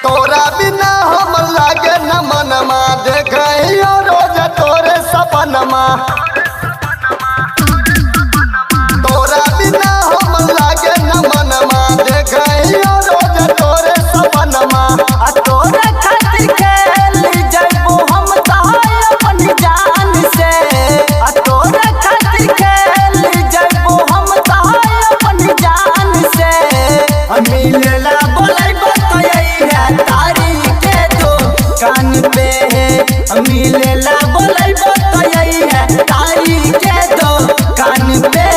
तोरा बिना हम लागे न मनमा देखियो रोज तोरे सपनमा। तोरा बिना हम लागे न मनमा देखियो रोज तोरे सपनमा। आ तोरा खातिर खेल जइबो हम तहाय अपन जान से। आ तोरा खातिर खेल जइबो हम तहाय अपन जान से। मिलेला बोलैबो तो यही है तारी के दुकान पे। मिलेला बोलैबो तो यही है तारी के दुकान पे।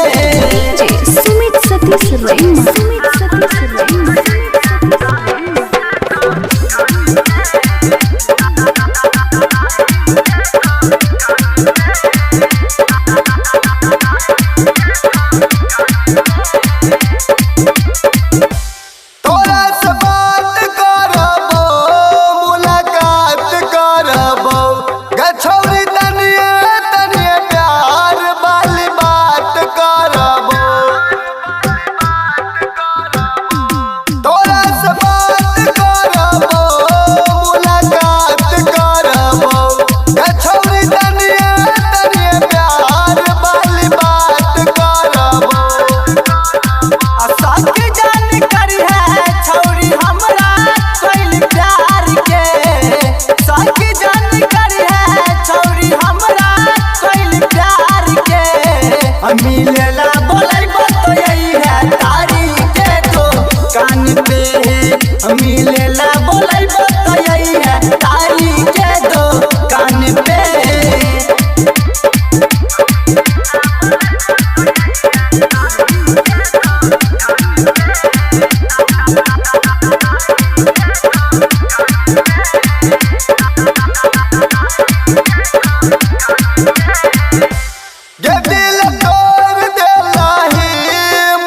सुमित सतीश रैना। तोरा से बात करबो मुलाकात करबो गे छौरी तनिए तनिए प्यार वाली बात करबो। तोरा से बात करबो मुलाकात करबो गे छौरी तनिए तनिए प्यार वाली बात करबो। सबके जानकारी है छौरी हमरा कोइल प्यार के। सबके जानकारी है छौरी हमरा कोइल प्यार के। मिलेला बोलैबो तो यही है तारी के दुकान पे। मिलेला बोलैबो तो यही है तारी के दुकान पे। गे दिल तोड़ देलाही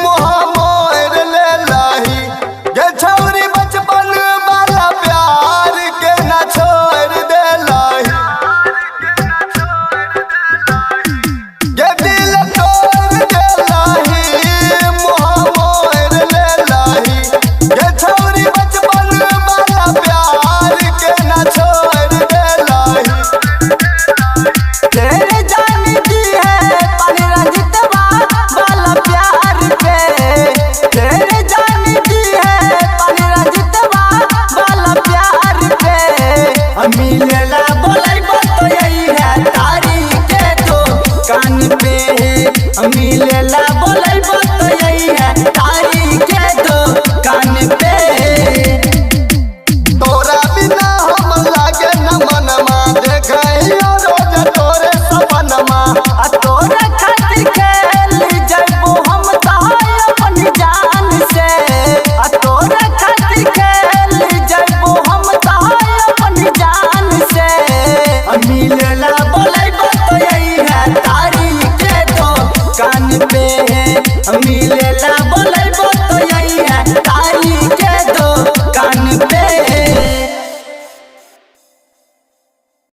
मुँह मोर लेलाही गे छौरी बचपन वाला प्यार के न छोड़ देलाही। गे दिल तोड़ देलाही मुँह मोर लेलाही गे छौरी बचपन वाला प्यार के न छोड़ देलाही। तेरे जानती है पानी रंजितवा वाला प्यार पे। तेरे जानती है पानी रंजितवा वाला प्यार पे। मिलेला बोलैबो तो यही है तारी के दुकान पे। मिलेला बोलैबो तो यही है तारी के दुकान पे। तोरा बिना हम लागे न मनमा देखियो रोज तोरे सपनमा। आ तोरा खातिर खेल जइबो हम तहाय अपन जान से। आ तोरा खातिर खेल जइबो हम तहाय अपन जान से। मिलेला बोलैबो तो यही है तारी के दुकान पे। मिलेला बोलैबो तो यही है